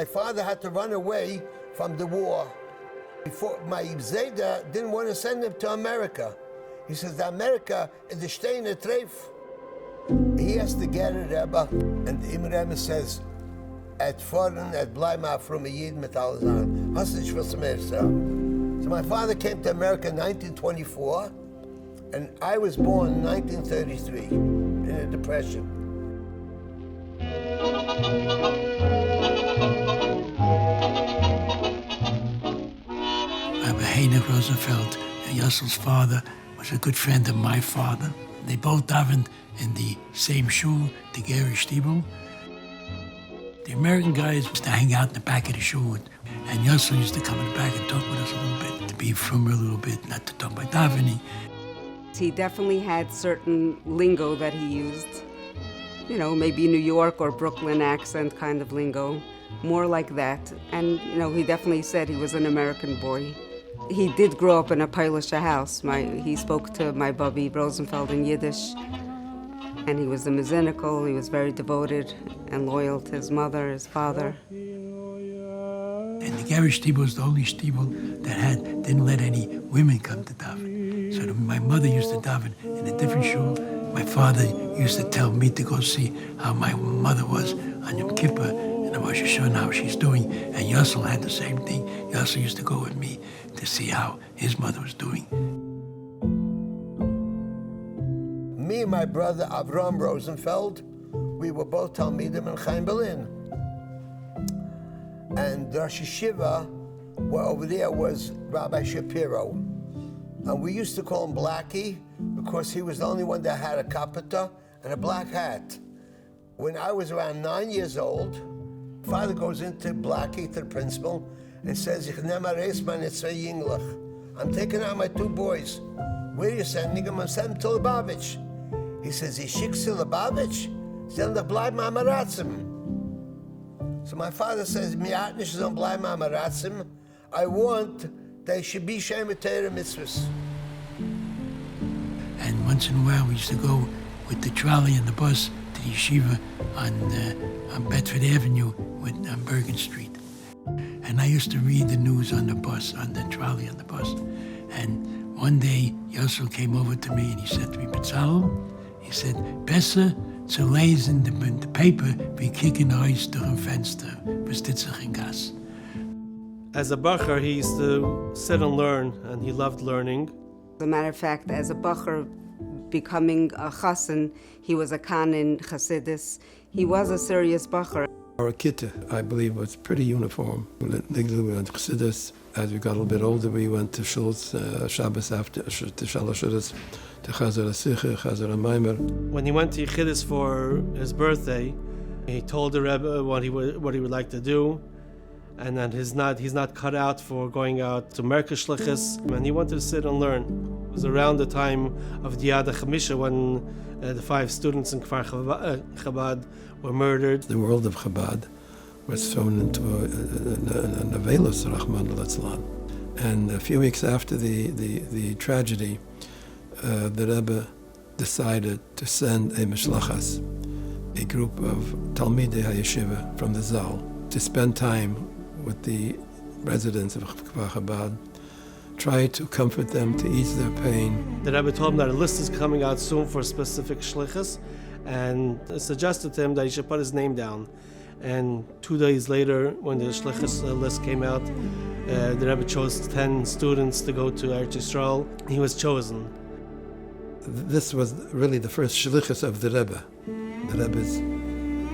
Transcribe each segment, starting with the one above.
My father had to run away from the war. Before, my Zayda didn't want to send him to America. He says, America is the Steiner Treif. He has to get a Rebbe, and the Rebbe says, at Foreign, at Bleima from a Yid Metalzan, Hostage for So my father came to America in 1924, and I was born in 1933 in a depression. Rabbi Rosenfeld, Yossel's father, was a good friend of my father. They both davened in the same shul, the Gerish Stiebel. The American guys used to hang out in the back of the shul, and Yossel used to come in the back and talk with us a little bit, to be from a little bit, not to talk about davening. He definitely had certain lingo that he used. You know, maybe New York or Brooklyn accent kind of lingo, more like that. And, you know, he definitely said he was an American boy. He did grow up in a Polish house. He spoke to my Rabbi Rosenfeld in Yiddish, and he was a mezinical. He was very devoted and loyal to his mother, his father. And the Gerish Stiebel was the only Stiebel that didn't let any women come to daven. So my mother used to daven in a different shul. My father used to tell me to go see how my mother was on Yom Kippur and Rosh Hashanah, how she's doing. And Yossel had the same thing. Yossel used to go with me to see how his mother was doing. Me and my brother Avram Rosenfeld, we were both Talmidim in Chaim Berlin. And the Rosh Hashiva, well, over there was Rabbi Shapiro. And we used to call him Blackie because he was the only one that had a kapita and a black hat. When I was around 9 years old, father goes into Blackie, to the principal, and says, I'm taking out my two boys. Where are you sending them? I'm sending them to Lubavitch. He says, ich schicke sie Lubavitch, sollen doch bleiben am Aratzim. So my father says, mir hat nicht sollen bleiben am Aratzim. I want they should be Shemet Torah mitzvahs. And once in a while, we used to go with the trolley and the bus to the yeshiva on Bedford Avenue on Bergen Street. And I used to read the news on the bus, on the trolley on the bus. And one day, Yossel came over to me and he said to me, Betzalel, he said, besser zu lesen the paper wie kicken euch durch ein Fenster, bis in Gas. As a bacher, he used to sit and learn, and he loved learning. As a matter of fact, as a bacher, becoming a chassan, he was a Khan in Chassidus. He was a serious bacher. Our kitta, I believe, was pretty uniform. We went to Chassidus. As we got a little bit older, we went to Shul's Shabbos after, to Shalosh Shabbos, to Chazar HaSicha, Chazar HaMaimer. When he went to Yechidus for his birthday, he told the Rebbe what he would like to do, and that he's not cut out for going out to Merkah Shlichus, and he wanted to sit and learn. It was around the time of the Yad HaChamisha when the 5 students in Kfar Chabad were murdered. The world of Chabad was thrown into a nevelos, Rahman al-Atzlan. And a few weeks after the tragedy, the Rebbe decided to send a mishlachas, a group of Talmidei HaYeshiva from the Zal, to spend time with the residents of Kfar Chabad, try to comfort them, to ease their pain. The Rebbe told him that a list is coming out soon for specific shlichus, and suggested to him that he should put his name down. And 2 days later, when the shlichus list came out, the Rebbe chose 10 students to go to Eretz Yisrael. He was chosen. This was really the first shlichus of the Rebbe. The Rebbe's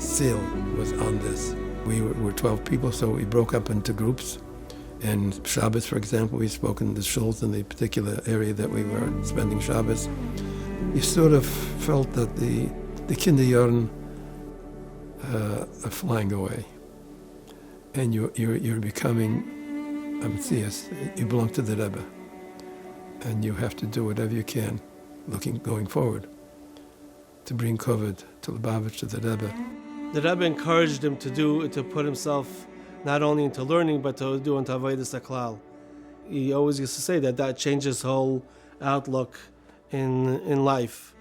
seal was on this. We were 12 people, so we broke up into groups. And Shabbos, for example, we spoke in the shuls in the particular area that we were spending Shabbos. You sort of felt that the kinderjahren are flying away, and you're becoming a Matthias. You belong to the Rebbe, and you have to do whatever you can, going forward, to bring kavod to Lubavitch, to the Rebbe. The Rebbe encouraged him to put himself not only into learning, but to do into avodas haklal. He always used to say that changed his whole outlook in life.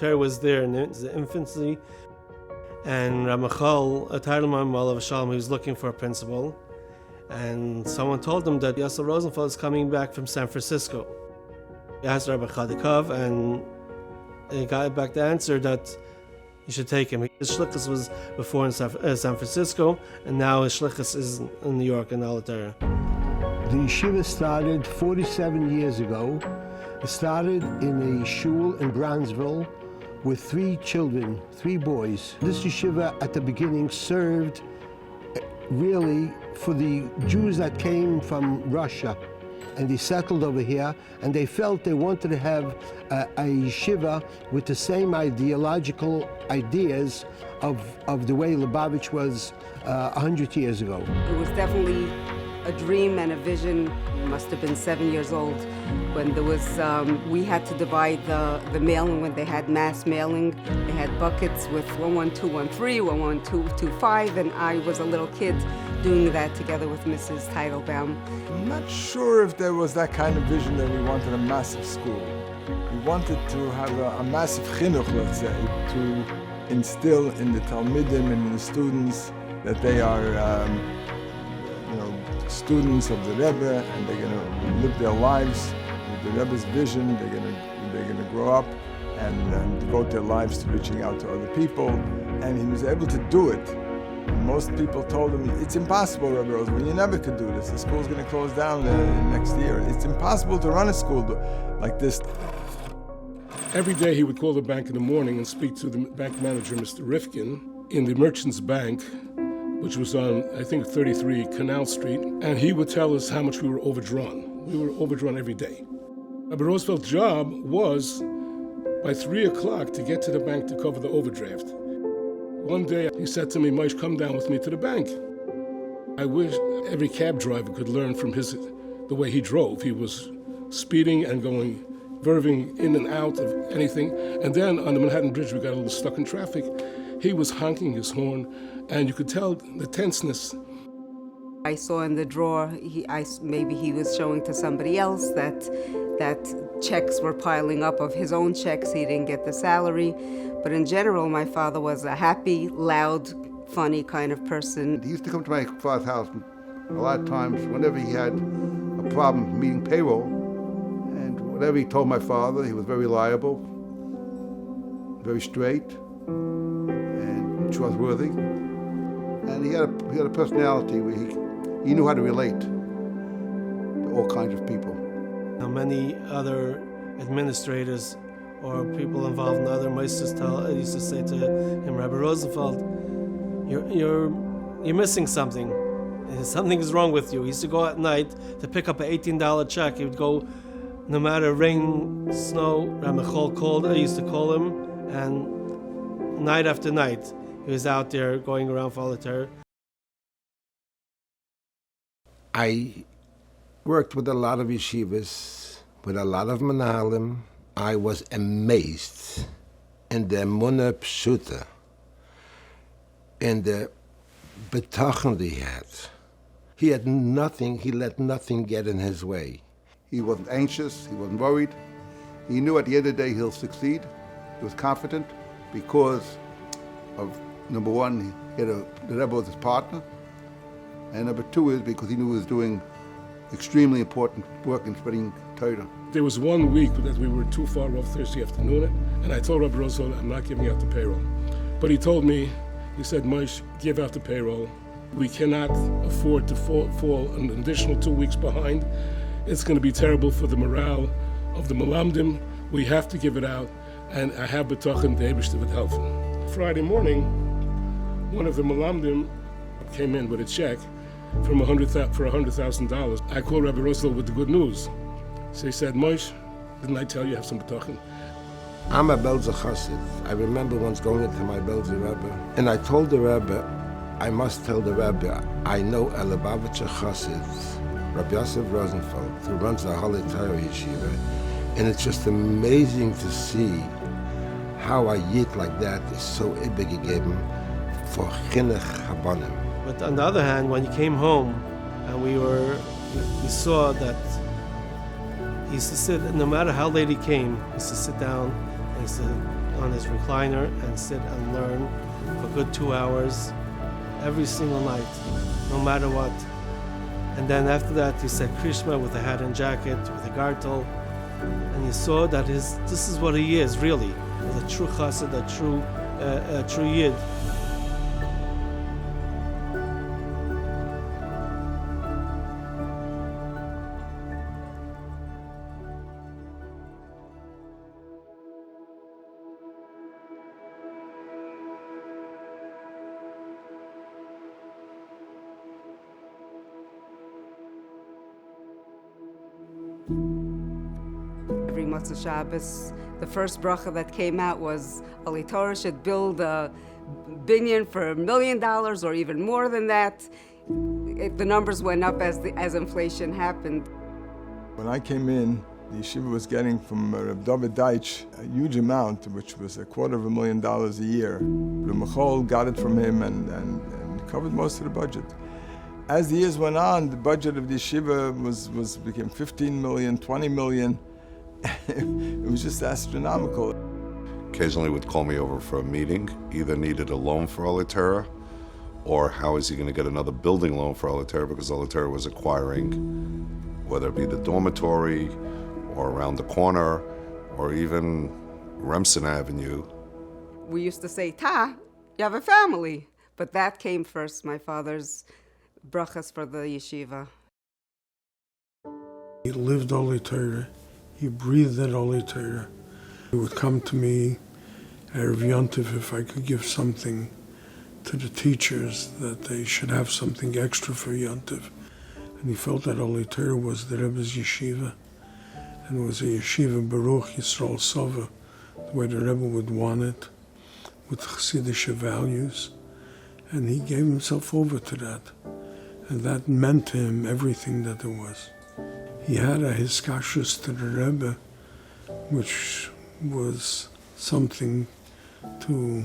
Torah was there in its infancy, and Ramachal, a Tailamam Malav Shalom, he was looking for a principal, and someone told him that Yosef Rosenfeld is coming back from San Francisco. He asked Rabbi Chadikov, and he got back the answer that you should take him. His shlichus was before in San Francisco, and now his shlichus is in New York in Alatair. The yeshiva started 47 years ago. It started in a shul in Brownsville with 3 children, 3 boys. This yeshiva at the beginning served really for the Jews that came from Russia, and they settled over here, and they felt they wanted to have a yeshiva with the same ideological ideas of the way Lubavitch was 100 years ago. It was definitely a dream and a vision. I must have been 7 years old when there was, we had to divide the mailing when they had mass mailing. They had buckets with 11213, 11225, and I was a little kid doing that together with Mrs. Teitelbaum. I'm not sure if there was that kind of vision that we wanted a massive school. We wanted to have a massive chinuch, let's say, to instill in the Talmidim and in the students that they are students of the Rebbe, and they're going to live their lives with the Rebbe's vision. They're going to grow up and devote their lives to reaching out to other people. And he was able to do it. And most people told him, it's impossible, Rabbi Rosenfeld, you never could do this. The school's going to close down next year. It's impossible to run a school like this. Every day he would call the bank in the morning and speak to the bank manager, Mr. Rifkin, in the Merchants Bank, which was on, I think, 33 Canal Street, and he would tell us how much we were overdrawn. We were overdrawn every day. Rabbi Rosenfeld's job was, by 3 o'clock, to get to the bank to cover the overdraft. One day, he said to me, Maish, come down with me to the bank. I wish every cab driver could learn from the way he drove. He was speeding and going, verving in and out of anything. And then on the Manhattan Bridge, we got a little stuck in traffic. He was honking his horn, and you could tell the tenseness. I saw in the drawer, maybe he was showing to somebody else that checks were piling up of his own checks. He didn't get the salary. But in general, my father was a happy, loud, funny kind of person. He used to come to my father's house a lot of times whenever he had a problem meeting payroll. And whatever he told my father, he was very reliable, very straight, and trustworthy. And he had a personality where he knew how to relate to all kinds of people. Now, many other administrators or people involved in other meisters used to say to him, Rabbi Rosenfeld, you're missing something. Something is wrong with you. He used to go at night to pick up an $18 check. He would go, no matter rain, snow. Ramachol called. I used to call him, and night after night, he was out there going around for Alatair. I worked with a lot of yeshivas, with a lot of manalim. I was amazed in the Munah Pshuta, in the betachon he had. He had nothing, he let nothing get in his way. He wasn't anxious, he wasn't worried. He knew at the end of the day he'll succeed. He was confident because of, number one, the Rebbe was his partner, and number two is because he knew he was doing extremely important work in spreading Torah. There was 1 week that we were too far off Thursday afternoon, and I told Rabbi Rosenfeld, I'm not giving out the payroll. But he told me, he said, Maish, give out the payroll. We cannot afford to fall an additional 2 weeks behind. It's going to be terrible for the morale of the Malamdim. We have to give it out, and I have betachin the Eibishter would help. Friday morning, one of the Malamdim came in with a check for $100,000. I called Rabbi Rosenfeld with the good news. So he said, Moshe, didn't I tell you I have some betachin? I'm a Belzer Chassid. I remember once going into my Belzer Rebbe, and I told the Rebbe, I must tell the Rebbe, I know a Lubavitcher Chassid, Rabbi Yosef Rosenfeld, who runs the Holy Torah Yeshiva, and it's just amazing to see how a yid like that is so ibegegeben for chinuch habanim. But on the other hand, when he came home, and we saw that he used to sit, no matter how late he came, he used to sit down and he said, on his recliner and sit and learn for a good 2 hours every single night, no matter what. And then after that, he said Krishma with a hat and jacket, with a gartel, and you saw that this is what he is really, a true chassid, a true yid. Every Motzei Shabbos, the first bracha that came out was Ali Torah should build a binyan for $1 million or even more than that. The numbers went up as inflation happened. When I came in, the yeshiva was getting from Reb David Deitch a huge amount, which was $250,000 a year. Reb Michal got it from him and covered most of the budget. As the years went on, the budget of the yeshiva became 15 million, 20 million. It was just astronomical. Occasionally would call me over for a meeting, either needed a loan for Oleh Torah, or how is he going to get another building loan for Oleh Torah, because Oleh Torah was acquiring, whether it be the dormitory, or around the corner, or even Remsen Avenue. We used to say, "Ta, you have a family," but that came first. My father's brachas for the yeshiva. He lived Oleh Torah. He breathed that Oleh Torah. He would come to me, Erev Yontif, if I could give something to the teachers, that they should have something extra for Yontif. And he felt that Oleh Torah was the Rebbe's yeshiva, and it was a yeshiva Baruch Yisrael Sova, the way the Rebbe would want it, with Chassidish values. And he gave himself over to that. And that meant to him everything that there was. He had a hiskashrus to the Rebbe, which was something to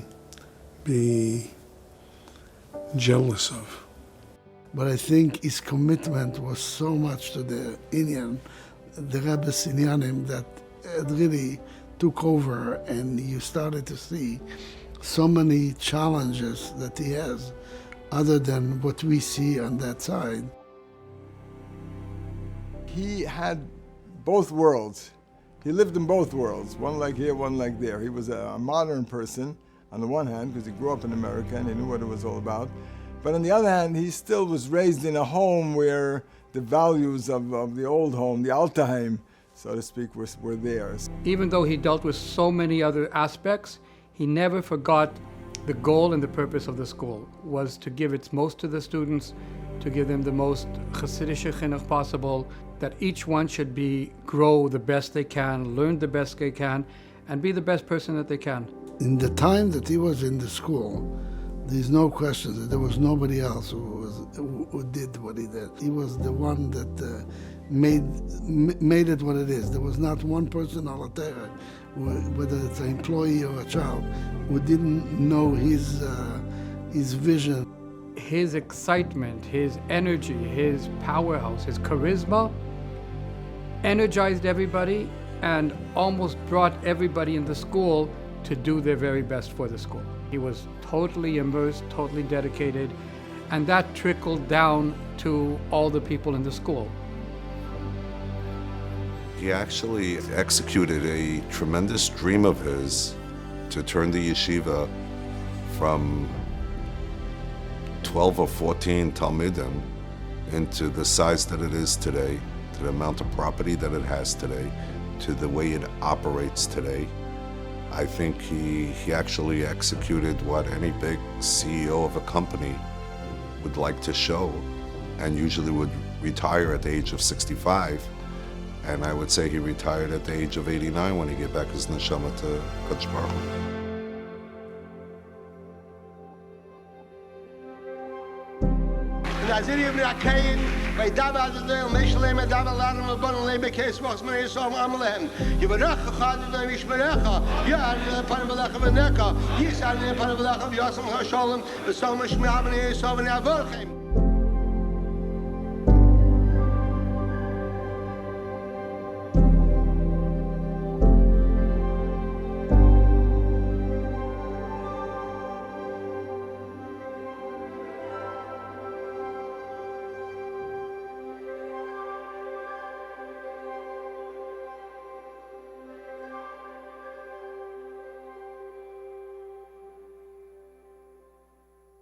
be jealous of. But I think his commitment was so much to the Inyan, the Rebbe's Inyanim, that it really took over, and you started to see so many challenges that he has, other than what we see on that side. He had both worlds. He lived in both worlds, one like here, one like there. He was a modern person, on the one hand, because he grew up in America and he knew what it was all about. But on the other hand, he still was raised in a home where the values of the old home, the Altaheim, so to speak, were there. Even though he dealt with so many other aspects, he never forgot the goal and the purpose of the school was to give its most to the students, to give them the most Chassidish chinuch possible, that each one should grow the best they can, learn the best they can, and be the best person that they can. In the time that he was in the school, there's no question that there was nobody else who did what he did. He was the one that made it what it is. There was not one person on the terra, whether it's an employee or a child, who didn't know his vision. His excitement, his energy, his powerhouse, his charisma energized everybody and almost brought everybody in the school to do their very best for the school. He was totally immersed, totally dedicated, and that trickled down to all the people in the school. He actually executed a tremendous dream of his to turn the yeshiva from 12 or 14 Talmidim into the size that it is today, to the amount of property that it has today, to the way it operates today. I think he actually executed what any big CEO of a company would like to show, and usually would retire at the age of 65. And I would say he retired at the age of 89 when he gave back his neshama to Kadosh Baruch Hu.